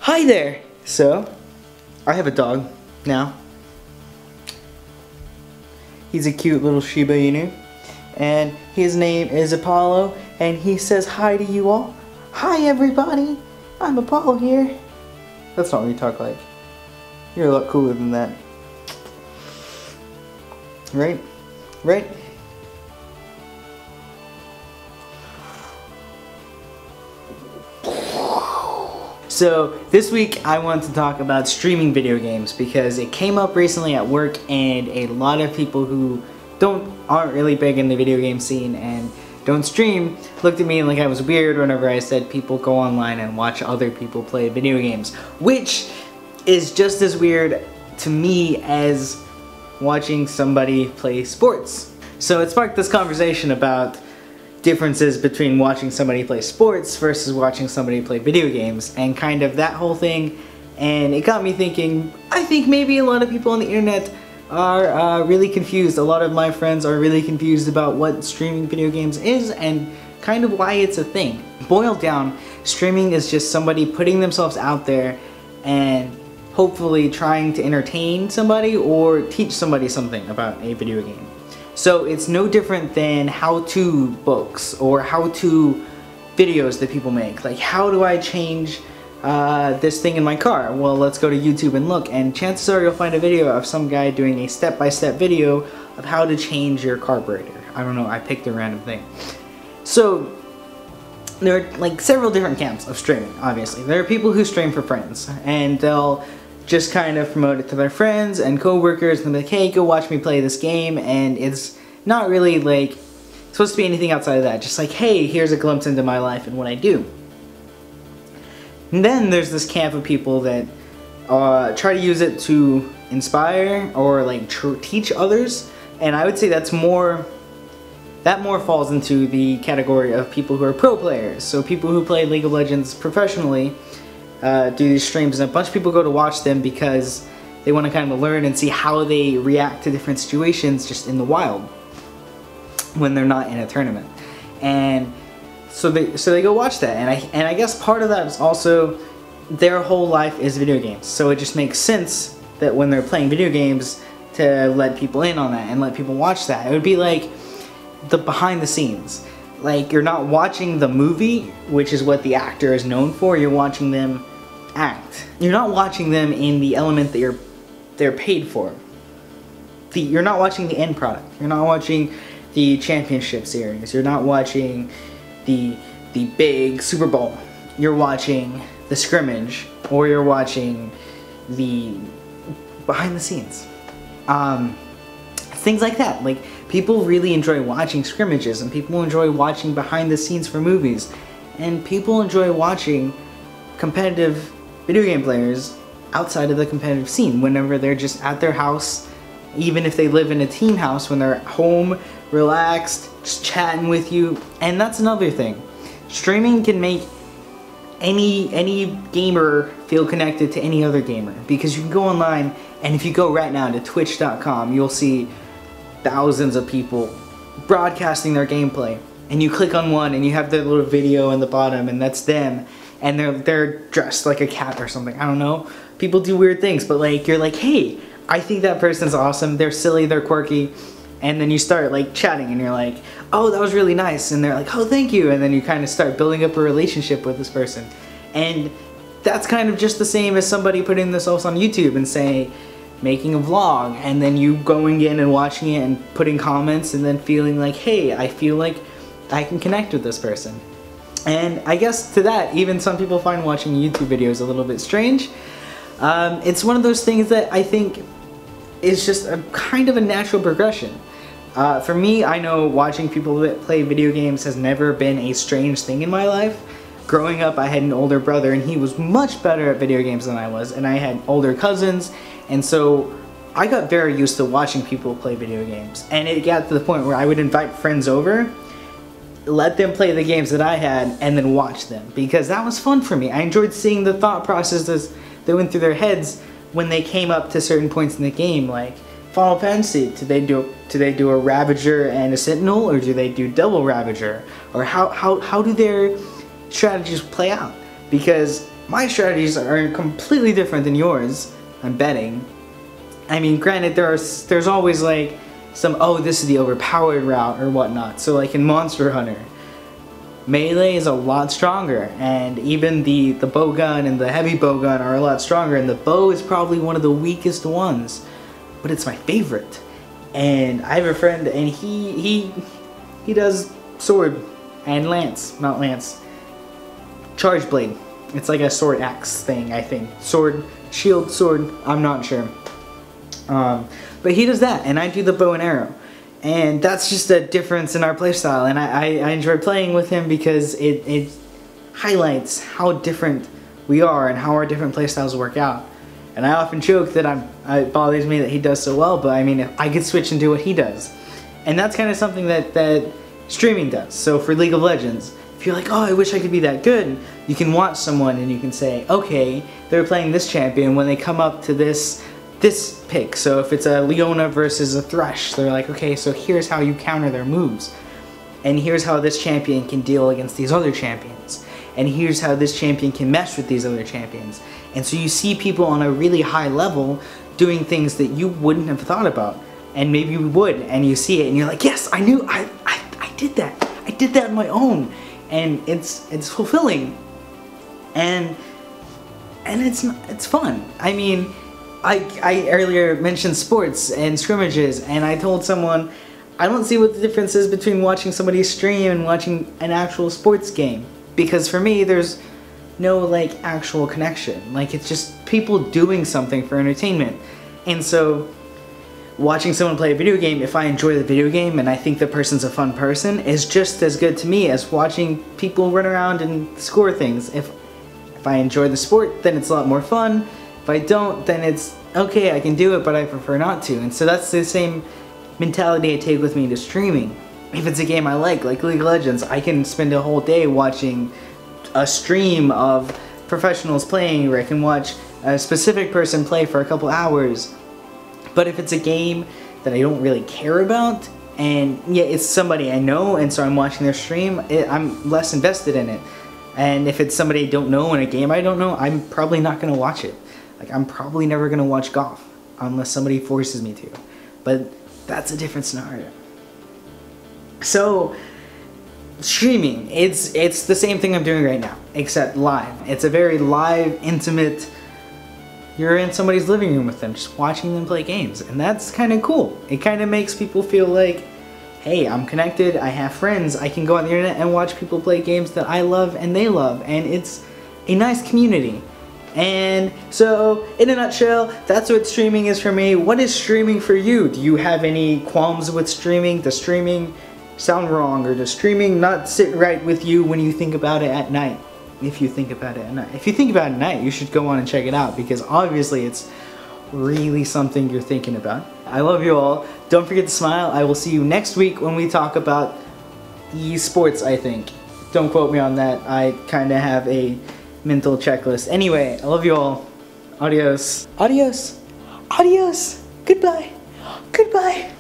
Hi there! So, I have a dog now. He's a cute little Shiba Inu. And his name is Apollo, and he says hi to you all. Hi everybody! I'm Apollo here. That's not what you talk like. You're a lot cooler than that. Right? Right? So this week I want to talk about streaming video games because it came up recently at work, and a lot of people who aren't really big in the video game scene and don't stream looked at me like I was weird whenever I said people go online and watch other people play video games, which is just as weird to me as watching somebody play sports. So it sparked this conversation about differences between watching somebody play sports versus watching somebody play video games, and kind of that whole thing. And it got me thinking, I think maybe a lot of people on the internet are really confused. A lot of my friends are really confused about what streaming video games is and kind of why it's a thing. Boiled down, streaming is just somebody putting themselves out there and hopefully trying to entertain somebody or teach somebody something about a video game. So it's no different than how-to books or how-to videos that people make. Like, how do I change this thing in my car? Well, let's go to YouTube and look, and chances are you'll find a video of some guy doing a step-by-step video of how to change your carburetor. I don't know, I picked a random thing. So there are like several different camps of streaming, obviously. There are people who stream for friends, and they'll just kind of promote it to their friends and co-workers, and they're like, hey, go watch me play this game, and it's not really like supposed to be anything outside of that, just like, hey, here's a glimpse into my life and what I do. And then there's this camp of people that try to use it to inspire or like teach others, and I would say that more falls into the category of people who are pro players. So people who play League of Legends professionally do these streams, and a bunch of people go to watch them because they want to kind of learn and see how they react to different situations just in the wild when they're not in a tournament. And so they go watch that, and I guess part of that is also their whole life is video games, so it just makes sense that when they're playing video games to let people in on that and let people watch that. It would be like the behind the scenes. Like, you're not watching the movie, which is what the actor is known for, you're watching them act. You're not watching them in the element that they're paid for. You're not watching the end product. You're not watching the championship series. You're not watching the big Super Bowl. You're watching the scrimmage, or you're watching the behind the scenes. Things like that. Like, people really enjoy watching scrimmages, and people enjoy watching behind the scenes for movies, and people enjoy watching competitive video game players outside of the competitive scene whenever they're just at their house, even if they live in a team house, when they're at home, relaxed, just chatting with you. And that's another thing. Streaming can make any gamer feel connected to any other gamer, because you can go online, and if you go right now to twitch.com, you'll see thousands of people broadcasting their gameplay, and you click on one and you have their little video in the bottom, and that's them, and they're dressed like a cat or something. I don't know, people do weird things, but like, you're like, hey, I think that person's awesome, they're silly, they're quirky. And then you start like chatting, and you're like, oh, that was really nice, and they're like, oh, thank you, and then you kind of start building up a relationship with this person. And that's kind of just the same as somebody putting themselves on YouTube and say, making a vlog, and then you going in and watching it and putting comments, and then feeling like, hey, I feel like I can connect with this person. And I guess to that, even some people find watching YouTube videos a little bit strange. It's one of those things that I think is just a kind of a natural progression. For me, I know watching people that play video games has never been a strange thing in my life. Growing up, I had an older brother, and he was much better at video games than I was, and I had older cousins, and so I got very used to watching people play video games. And it got to the point where I would invite friends over, let them play the games that I had, and then watch them, because that was fun for me. I enjoyed seeing the thought processes that went through their heads when they came up to certain points in the game, like Final Fantasy. Do they do a Ravager and a Sentinel, or do they do double Ravager? Or how do their strategies play out? Because my strategies are completely different than yours. I'm betting. I mean, granted, there's always like some, oh, this is the overpowered route or whatnot. So like in Monster Hunter, melee is a lot stronger, and even the bow gun and the heavy bow gun are a lot stronger, and the bow is probably one of the weakest ones, but it's my favorite. And I have a friend, and he does sword and lance, not lance, charge blade. It's like a sword axe thing, I think. Sword, shield, sword, I'm not sure. But he does that, and I do the bow and arrow. And that's just a difference in our playstyle, and I enjoy playing with him because it highlights how different we are and how our different playstyles work out. And I often joke that it bothers me that he does so well, but I mean, if I could switch and do what he does. And that's kind of something that streaming does. So for League of Legends, if you're like, oh, I wish I could be that good, you can watch someone and you can say, okay, they're playing this champion when they come up to this pick. So if it's a Leona versus a Thresh, they're like, okay, so here's how you counter their moves. And here's how this champion can deal against these other champions. And here's how this champion can mesh with these other champions. And so you see people on a really high level doing things that you wouldn't have thought about. And maybe you would, and you see it and you're like, yes, I knew, I did that. I did that on my own. And it's fulfilling. And it's fun. I mean, I earlier mentioned sports and scrimmages, and I told someone I don't see what the difference is between watching somebody stream and watching an actual sports game, because for me there's no like actual connection. Like, it's just people doing something for entertainment. And so watching someone play a video game, if I enjoy the video game and I think the person's a fun person, is just as good to me as watching people run around and score things. If I enjoy the sport, then it's a lot more fun. If I don't, then it's okay, I can do it, but I prefer not to. And so that's the same mentality I take with me to streaming. If it's a game I like League of Legends, I can spend a whole day watching a stream of professionals playing, or I can watch a specific person play for a couple hours. But if it's a game that I don't really care about, and yeah, it's somebody I know, and so I'm watching their stream, I'm less invested in it. And if it's somebody I don't know in a game I don't know, I'm probably not going to watch it. Like, I'm probably never going to watch golf unless somebody forces me to. But that's a different scenario. So, streaming, it's the same thing I'm doing right now, except live. It's a very live, intimate, you're in somebody's living room with them, just watching them play games. And that's kind of cool. It kind of makes people feel like, hey, I'm connected, I have friends, I can go on the internet and watch people play games that I love and they love, and it's a nice community. And so, in a nutshell, that's what streaming is for me. What is streaming for you? Do you have any qualms with streaming? Does streaming sound wrong, or does streaming not sit right with you when you think about it at night? If you think about it at night. If you think about it at night, you should go on and check it out, because obviously it's really something you're thinking about. I love you all. Don't forget to smile. I will see you next week when we talk about esports, I think. Don't quote me on that. I kind of have a mental checklist. Anyway, I love you all. Adios. Adios. Adios. Goodbye. Goodbye.